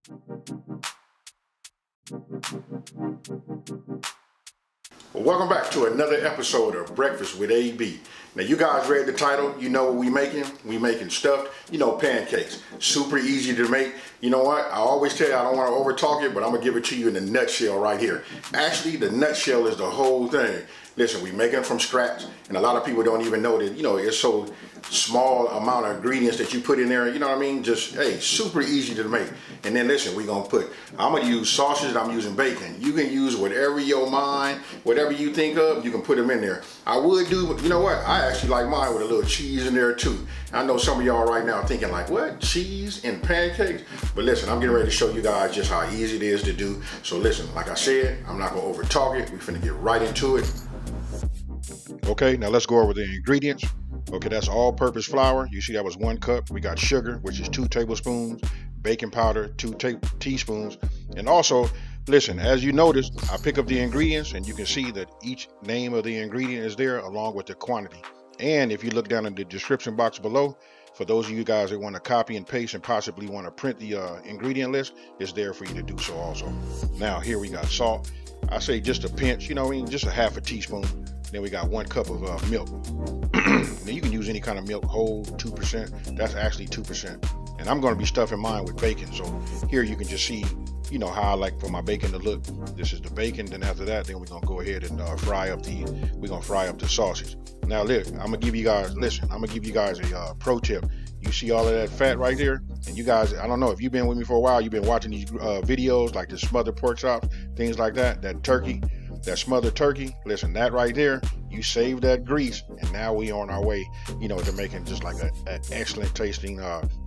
Well, welcome back to another episode of Breakfast with AB. Now, you guys read the title. You know what we making? We making stuffed, pancakes. Super easy to make. You know what? I always tell you I don't want to over talk it, but I'm going to give it to you in a nutshell right here. Actually, the nutshell is the whole thing. Listen, we making it from scratch, and a lot of people don't even know that, it's so small amount of ingredients that you put in there, you know what I mean? Just, hey, super easy to make. And then listen, I'm gonna use sausage, I'm using bacon. You can use whatever your mind, whatever you think of, you can put them in there. I would do, you know what? I actually like mine with a little cheese in there too. I know some of y'all right now thinking like, what? Cheese and pancakes? But listen, I'm getting ready to show you guys just how easy it is to do. So listen, like I said, I'm not gonna over talk it. We're finna get right into it. Okay, now let's go over the ingredients. Okay, that's all-purpose flour. You see that was 1 cup. We got sugar, which is 2 tablespoons, baking powder, 2 teaspoons. And also, listen, as you notice, I pick up the ingredients and you can see that each name of the ingredient is there along with the quantity. And if you look down in the description box below, for those of you guys that want to copy and paste and possibly want to print the ingredient list, it's there for you to do so also. Now, here we got salt. I say just a pinch, just a half a teaspoon. Then we got 1 cup of milk. Now you can use any kind of milk, whole, 2%. That's actually 2%. And I'm going to be stuffing mine with bacon. So here you can just see, how I like for my bacon to look. This is the bacon. Then after that, then we're going to go ahead and fry up the sausage. Now look, I'm going to give you guys a pro tip. You see all of that fat right there? And you guys, I don't know, if you've been with me for a while, you've been watching these videos like the smothered pork chops, things like that, that turkey. That smothered turkey, listen, that right there, you save that grease, and now we on our way, to making just like an excellent tasting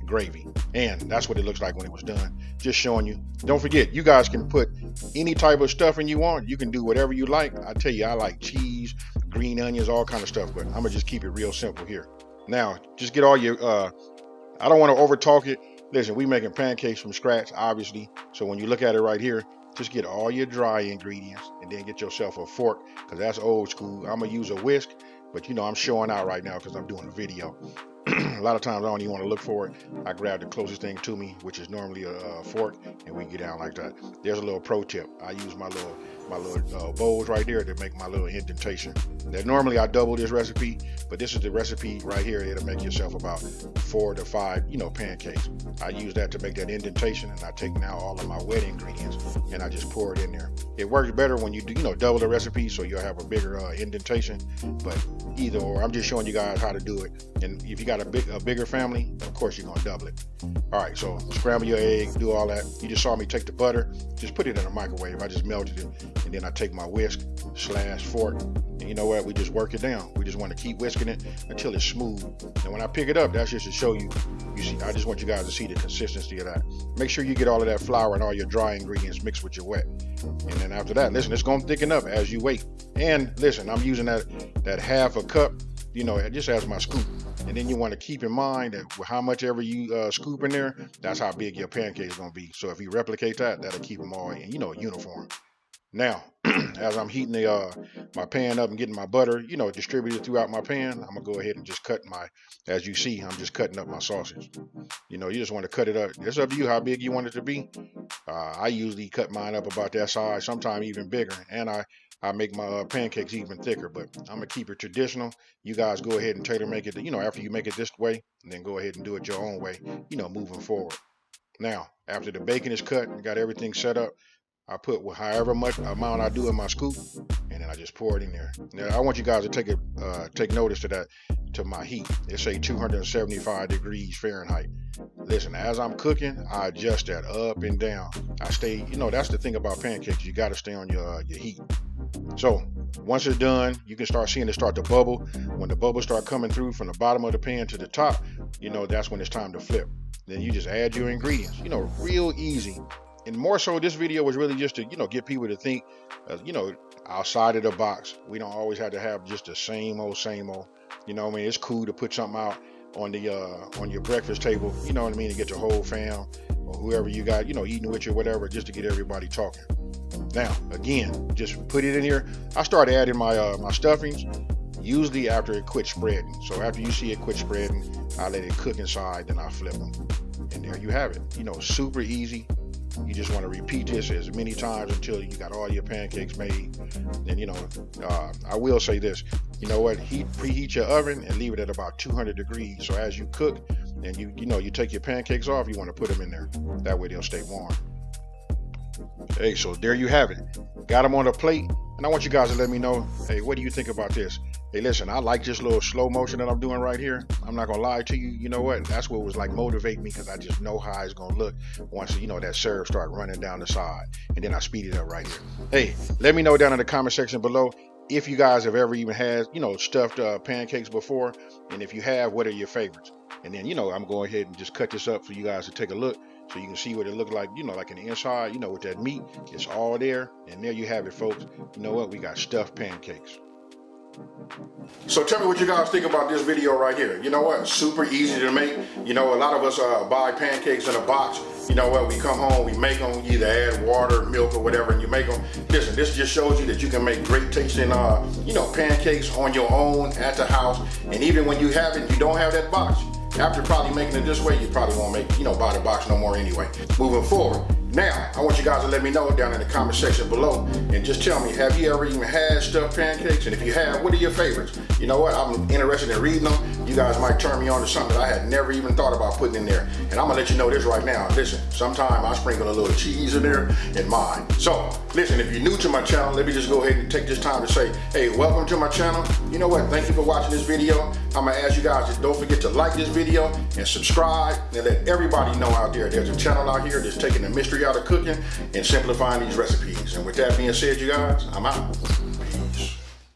gravy. And that's what it looks like when it was done. Just showing you. Don't forget, you guys can put any type of stuffing you want. You can do whatever you like. I tell you, I like cheese, green onions, all kind of stuff, but I'm gonna just keep it real simple here. Now, just get all your, I don't want to over talk it. Listen, we making pancakes from scratch, obviously. So when you look at it right here, just get all your dry ingredients and then get yourself a fork, because that's old school. I'm gonna use a whisk, but I'm showing out right now because I'm doing a video. A lot of times I don't even want to look for it. I grab the closest thing to me, which is normally a fork, and we get down like that. There's a little pro tip. I use my little bowls right there to make my little indentation. Now, normally I double this recipe, but this is the recipe right here. It'll make yourself about 4 to 5, pancakes. I use that to make that indentation, and I take now all of my wet ingredients and I just pour it in there. It works better when you do, double the recipe, so you'll have a bigger indentation. But either or, I'm just showing you guys how to do it. And if you got a bigger family, of course you're gonna double it. All right, so scramble your egg, do all that. You just saw me take the butter, just put it in a microwave. I just melted it, and then I take my whisk / fork, and you know what? We just work it down. We just want to keep whisking it until it's smooth. And when I pick it up, that's just to show you. You see, I just want you guys to see the consistency of that. Make sure you get all of that flour and all your dry ingredients mixed with your wet. And then after that, listen, it's gonna thicken up as you wait. And listen, I'm using that half a cup, just as my scoop. And then you want to keep in mind that how much ever you scoop in there, that's how big your pancake is going to be. So if you replicate that, that'll keep them all in, uniform. Now, as I'm heating my pan up and getting my butter, distributed throughout my pan, I'm going to go ahead and just cut as you see, I'm just cutting up my sausage. You just want to cut it up. It's up to you how big you want it to be. I usually cut mine up about that size, sometimes even bigger. And I make my pancakes even thicker, but I'm gonna keep it traditional. You guys go ahead and tailor make it, after you make it this way, and then go ahead and do it your own way, moving forward. Now, after the bacon is cut and got everything set up, I put however much amount I do in my scoop, and then I just pour it in there. Now, I want you guys to take notice to my heat. It say 275 degrees Fahrenheit. Listen, as I'm cooking, I adjust that up and down. I stay, that's the thing about pancakes. You got to stay on your heat. So once it's done, you can start seeing it start to bubble. When the bubbles start coming through from the bottom of the pan to the top, that's when it's time to flip. Then you just add your ingredients, real easy. And more so, this video was really just to, get people to think, outside of the box. We don't always have to have just the same old. It's cool to put something out on your breakfast table, to get your whole fam or whoever you got, eating with you or whatever, just to get everybody talking. Now, again, just put it in here. I start adding my stuffings usually after it quits spreading. So after you see it quit spreading, I let it cook inside, then I flip them. And there you have it. Super easy. You just want to repeat this as many times until you got all your pancakes made. And you know, I will say this, you know what, preheat your oven and leave it at about 200 degrees. So as you cook and you take your pancakes off, you want to put them in there. That way they'll stay warm. Hey, so there you have it. Got them on a plate. And I want you guys to let me know, hey, what do you think about this? Hey, listen, I like this little slow motion that I'm doing right here. I'm not gonna lie to you. You know what? That's what was like motivating me, because I just know how it's gonna look once that syrup start running down the side, and then I speed it up right here. Hey, let me know down in the comment section below if you guys have ever even had stuffed pancakes before, and if you have, what are your favorites? And then I'm going ahead and just cut this up for you guys to take a look, so you can see what it looked like, like in the inside, with that meat. It's all there, and there you have it, folks. You know what? We got stuffed pancakes. So tell me what you guys think about this video right here. You know what? Super easy to make. A lot of us buy pancakes in a box. You know what? We come home, we make them. You either add water, milk, or whatever, and you make them. Listen, this just shows you that you can make great tasting, pancakes on your own at the house. And even when you don't have that box. After probably making it this way, you probably won't buy the box no more anyway. Moving forward. Now, I want you guys to let me know down in the comment section below, and just tell me, have you ever even had stuffed pancakes? And if you have, what are your favorites? You know what? I'm interested in reading them. You guys might turn me on to something that I had never even thought about putting in there. And I'm gonna let you know this right now. Listen, sometime I sprinkle a little cheese in there in mine. So, listen, if you're new to my channel, let me just go ahead and take this time to say, hey, welcome to my channel. You know what? Thank you for watching this video. I'm gonna ask you guys to don't forget to like this video and subscribe, and let everybody know out there there's a channel out here that's taking the mystery out of cooking and simplifying these recipes. And with that being said, you guys, I'm out.